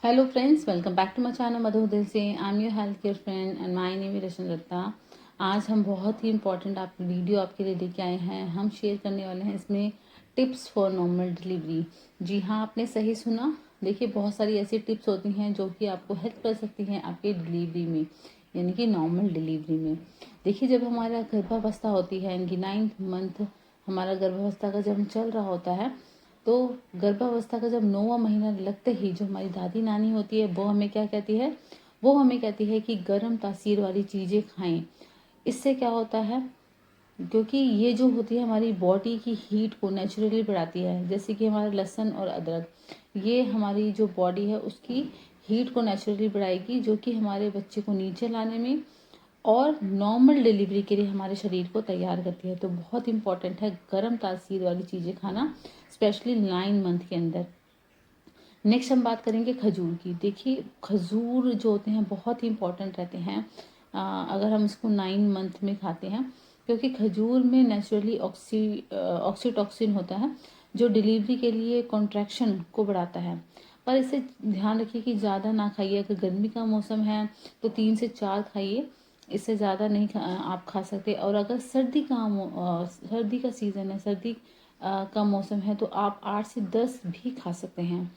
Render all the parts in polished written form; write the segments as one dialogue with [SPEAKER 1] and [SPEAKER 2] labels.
[SPEAKER 1] Hello friends, welcome back to my channel Madhu Dil Se. I am your health care friend and my name is Rashan Datta. आज हम बहुत ही important video आपके लिए लेके आए हैं। हम शेयर करने वाले हैं इसमें टिप्स फॉर नॉर्मल डिलीवरी। जी हाँ, आपने सही सुना। देखिए, बहुत सारी ऐसी टिप्स होती हैं जो कि आपको हेल्प कर सकती हैं आपके डिलीवरी में, यानी कि नॉर्मल डिलीवरी में। देखिए, जब हमारा गर्भावस्था होती है, यानी कि 9th मंथ हमारा गर्भावस्था का जब चल रहा होता है, तो गर्भावस्था का जब 9वां महीना लगते ही जो हमारी दादी नानी होती है वो हमें क्या कहती है, वो हमें कहती है कि गर्म तासीर वाली चीज़ें खाएं। इससे क्या होता है, क्योंकि ये जो होती है हमारी बॉडी की हीट को नेचुरली बढ़ाती है। जैसे कि हमारा लहसुन और अदरक, ये हमारी जो बॉडी है उसकी हीट को नेचुरली बढ़ाएगी, जो कि हमारे बच्चे को नीचे लाने में और नॉर्मल डिलीवरी के लिए हमारे शरीर को तैयार करती है। तो बहुत इंपॉर्टेंट है गर्म तासीर वाली चीज़ें खाना, स्पेशली 9 मंथ के अंदर। नेक्स्ट हम बात करेंगे खजूर की। देखिए, खजूर जो होते हैं बहुत ही इंपॉर्टेंट रहते हैं अगर हम इसको 9 मंथ में खाते हैं, क्योंकि खजूर में नेचुरली ऑक्सीटॉक्सिन होता है जो डिलीवरी के लिए कॉन्ट्रैक्शन को बढ़ाता है। पर इसे ध्यान रखिए कि ज़्यादा ना खाइए। अगर गर्मी का मौसम है तो 3 से 4 खाइए, इससे ज़्यादा नहीं आप खा सकते। और अगर सर्दी का सीज़न है, सर्दी का मौसम है, तो आप 8 से 10 भी खा सकते हैं।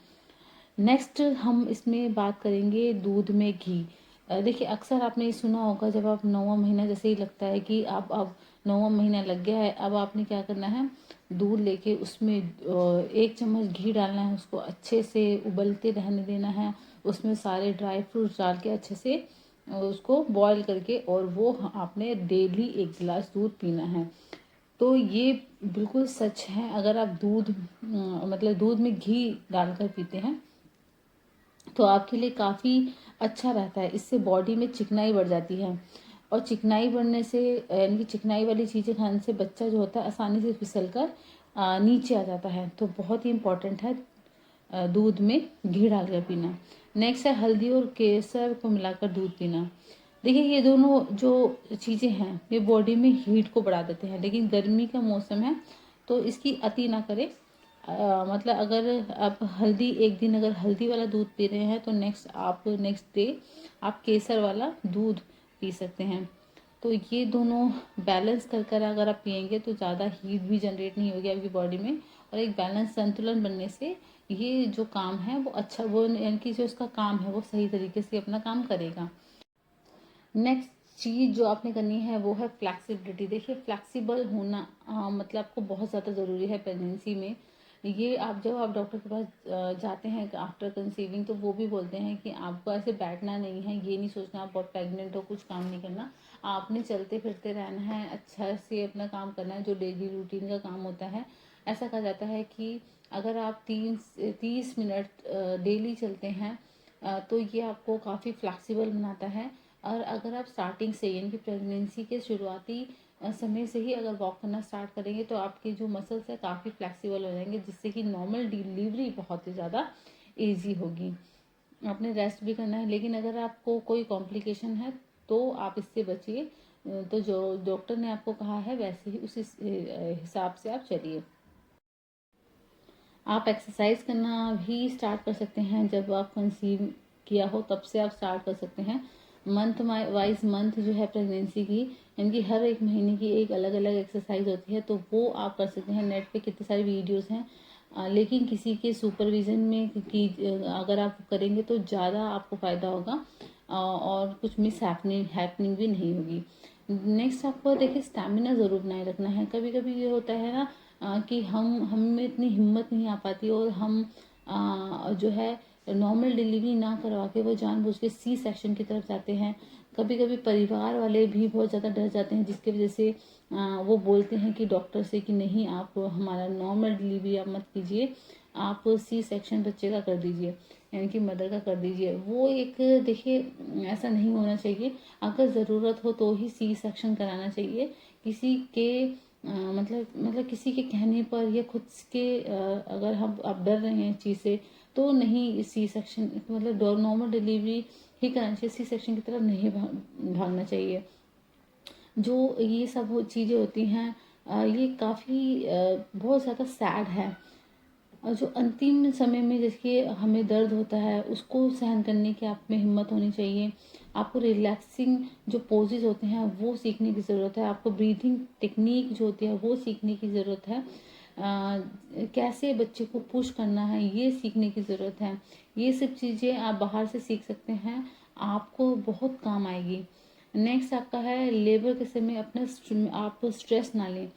[SPEAKER 1] नेक्स्ट हम इसमें बात करेंगे दूध में घी। देखिए, अक्सर आपने ये सुना होगा, जब आप 9वां महीना जैसे ही लगता है कि अब 9वां महीना लग गया है, अब आपने क्या करना है, दूध लेके उसमें 1 चम्मच घी डालना है, उसको अच्छे से उबलते रहने देना है। उसमें सारे ड्राई फ्रूट्स डाल के अच्छे से उसको बॉईल करके, और वो आपने डेली 1 गिलास दूध पीना है। तो ये बिल्कुल सच है। अगर आप मतलब दूध में घी डालकर पीते हैं तो आपके लिए काफ़ी अच्छा रहता है। इससे बॉडी में चिकनाई बढ़ जाती है, और चिकनाई बढ़ने से, यानी कि चिकनाई वाली चीज़ें खाने से बच्चा जो होता है आसानी से फिसल कर नीचे आ जाता है। तो बहुत ही इम्पोर्टेंट है दूध में घी डालकर पीना। नेक्स्ट है हल्दी और केसर को मिलाकर दूध पीना। देखिए, ये दोनों जो चीज़ें हैं ये बॉडी में हीट को बढ़ा देते हैं, लेकिन गर्मी का मौसम है तो इसकी अति ना करें। मतलब अगर आप एक दिन अगर हल्दी वाला दूध पी रहे हैं तो नेक्स्ट डे आप केसर वाला दूध पी सकते हैं। तो ये दोनों बैलेंस कर कर अगर आप पियेंगे तो ज़्यादा हीट भी जनरेट नहीं होगी आपकी बॉडी में, और एक बैलेंस संतुलन बनने से ये जो काम है वो अच्छा, वो यानी कि जो इसका काम है वो सही तरीके से अपना काम करेगा। नेक्स्ट चीज़ जो आपने करनी है वो है फ्लैक्सिबिलिटी। देखिए, फ्लैक्सिबल होना मतलब आपको बहुत ज़्यादा ज़रूरी है प्रेगनेंसी में। ये आप जब आप डॉक्टर के पास जाते हैं आफ्टर कंसीविंग, तो वो भी बोलते हैं कि आपको ऐसे बैठना नहीं है, ये नहीं सोचना आप बहुत प्रेग्नेंट हो, कुछ काम नहीं करना। आपने चलते फिरते रहना है, अच्छा से अपना काम करना है जो डेली रूटीन का काम होता है। ऐसा कहा जाता है कि अगर आप 30 मिनट डेली चलते हैं तो ये आपको काफ़ी फ्लैक्सिबल बनाता है। और अगर आप स्टार्टिंग से, यानी कि प्रेगनेंसी के शुरुआती समय से ही अगर वॉक करना स्टार्ट करेंगे तो आपके जो मसल्स है काफ़ी फ्लैक्सिबल हो जाएंगे, जिससे कि नॉर्मल डिलीवरी बहुत ही ज़्यादा ईजी होगी। आपने रेस्ट भी करना है, लेकिन अगर आपको कोई कॉम्प्लिकेशन है तो आप इससे बचिए। तो जो डॉक्टर ने आपको कहा है वैसे ही उसी हिसाब से आप चलिए। आप एक्सरसाइज करना भी स्टार्ट कर सकते हैं। जब आप कंसीव किया हो तब से आप स्टार्ट कर सकते हैं। मंथ वाइज मंथ जो है प्रेगनेंसी की, यानी कि हर एक महीने की एक अलग अलग एक्सरसाइज होती है, तो वो आप कर सकते हैं। नेट पे कितने सारे वीडियोस हैं, लेकिन किसी के सुपरविजन में अगर आप करेंगे तो ज़्यादा आपको फ़ायदा होगा, और कुछ मिस हैपनिंग भी नहीं होगी। नेक्स्ट आपको देखिए स्टैमिना ज़रूर बनाए रखना है। कभी कभी ये होता है ना कि हम में इतनी हिम्मत नहीं आ पाती, और हम जो है नॉर्मल डिलीवरी ना करवा के वो जानबूझ के सी सेक्शन की तरफ जाते हैं। कभी कभी परिवार वाले भी बहुत ज़्यादा डर जाते हैं, जिसकी वजह से वो बोलते हैं कि डॉक्टर से कि नहीं, आप हमारा नॉर्मल डिलीवरी आप मत कीजिए, आप सी सेक्शन बच्चे का कर दीजिए, यानी कि मदर का कर दीजिए। वो एक, देखिए, ऐसा नहीं होना चाहिए। अगर ज़रूरत हो तो ही सी सेक्शन कराना चाहिए। किसी के मतलब किसी के कहने पर या खुद के अगर हम आप डर रहे हैं इस चीज़ से, तो नहीं, सी सेक्शन मतलब नॉर्मल डिलीवरी ही कराना चाहिए, सी सेक्शन की तरफ नहीं भागना चाहिए। जो ये सब चीज़ें होती हैं ये काफ़ी बहुत ज़्यादा सैड है। और जो अंतिम समय में देखिए हमें दर्द होता है उसको सहन करने की आप में हिम्मत होनी चाहिए। आपको रिलैक्सिंग जो पोजेज होते हैं वो सीखने की ज़रूरत है। आपको ब्रीथिंग टेक्निक जो होती है वो सीखने की ज़रूरत है। कैसे बच्चे को पुश करना है ये सीखने की ज़रूरत है। ये सब चीज़ें आप बाहर से सीख सकते हैं, आपको बहुत काम आएगी। नेक्स्ट आपका है लेबर के समय अपना आप स्ट्रेस ना लें।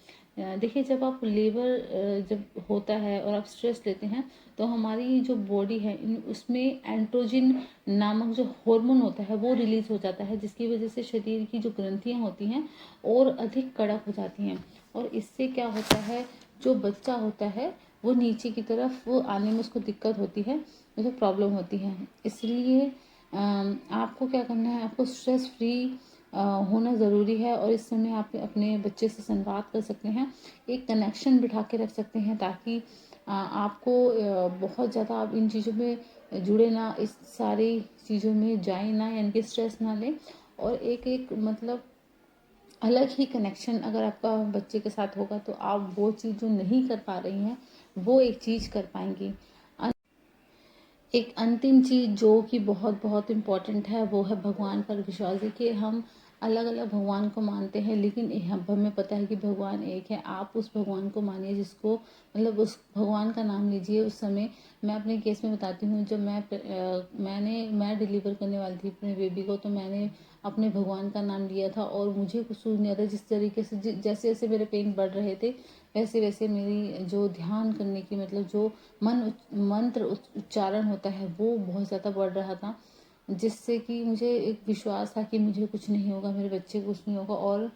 [SPEAKER 1] देखिए जब आप लेबर जब होता है और आप स्ट्रेस लेते हैं तो हमारी जो बॉडी है उसमें एंड्रोजन नामक जो हार्मोन होता है वो रिलीज हो जाता है, जिसकी वजह से शरीर की जो ग्रंथियां होती हैं और अधिक कड़क हो जाती हैं। और इससे क्या होता है, जो बच्चा होता है वो नीचे की तरफ वो आने में उसको दिक्कत होती है, उसको प्रॉब्लम होती है। इसलिए आपको क्या करना है, आपको स्ट्रेस फ्री होना ज़रूरी है। और इस समय आप अपने बच्चे से संवाद कर सकते हैं, एक कनेक्शन बिठा के रख सकते हैं, ताकि आपको बहुत ज़्यादा आप इन चीज़ों में जुड़े ना, इस सारी चीज़ों में जाए ना, यानी कि स्ट्रेस ना लें। और एक एक मतलब अलग ही कनेक्शन अगर आपका बच्चे के साथ होगा तो आप वो चीज़ जो नहीं कर पा रही हैं वो एक चीज़ कर पाएंगी। एक अंतिम चीज़ जो कि बहुत बहुत इम्पॉर्टेंट है वो है भगवान पर विश्वास। देखिए हम अलग अलग भगवान को मानते हैं, लेकिन हमें पता है कि भगवान एक है। आप उस भगवान को मानिए जिसको मतलब उस भगवान का नाम लीजिए उस समय। मैं अपने केस में बताती हूँ, जब मैं डिलीवर करने वाली थी अपने बेबी को, तो मैंने अपने भगवान का नाम लिया था और मुझे कुछ सूझ नहीं आता। जिस तरीके से जैसे जैसे मेरे पेन बढ़ रहे थे वैसे वैसे मेरी जो ध्यान करने की मतलब जो मंत्र उच्चारण होता है वो बहुत ज़्यादा बढ़ रहा था, जिससे कि मुझे एक विश्वास था कि मुझे कुछ नहीं होगा, मेरे बच्चे को कुछ नहीं होगा। और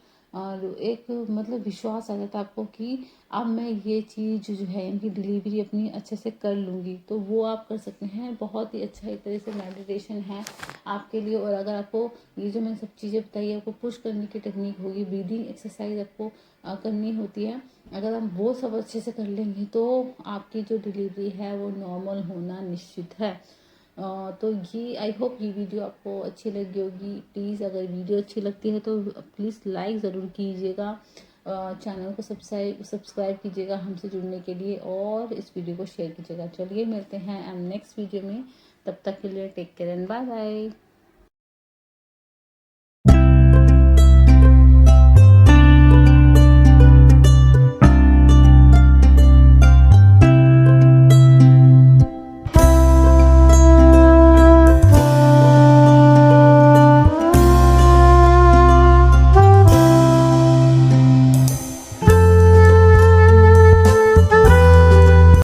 [SPEAKER 1] एक मतलब विश्वास आ जाता आपको कि अब मैं ये चीज़ जो है इनकी डिलीवरी अपनी अच्छे से कर लूँगी। तो वो आप कर सकते हैं, बहुत ही अच्छा एक तरह से मेडिटेशन है आपके लिए। और अगर आपको ये जो मैंने सब चीज़ें बताई आपको पुश करने की टेक्निक होगी, ब्रीदिंग एक्सरसाइज आपको करनी होती है, अगर हम वो सब अच्छे से कर लेंगे तो आपकी जो डिलीवरी है वो नॉर्मल होना निश्चित है। तो ये आई होप ये वीडियो आपको अच्छी लगी होगी। प्लीज़ अगर वीडियो अच्छी लगती है तो प्लीज़ लाइक ज़रूर कीजिएगा, चैनल को सब्सक्राइब कीजिएगा हमसे जुड़ने के लिए, और इस वीडियो को शेयर कीजिएगा। चलिए मिलते हैं नेक्स्ट वीडियो में, तब तक के लिए take care and bye bye.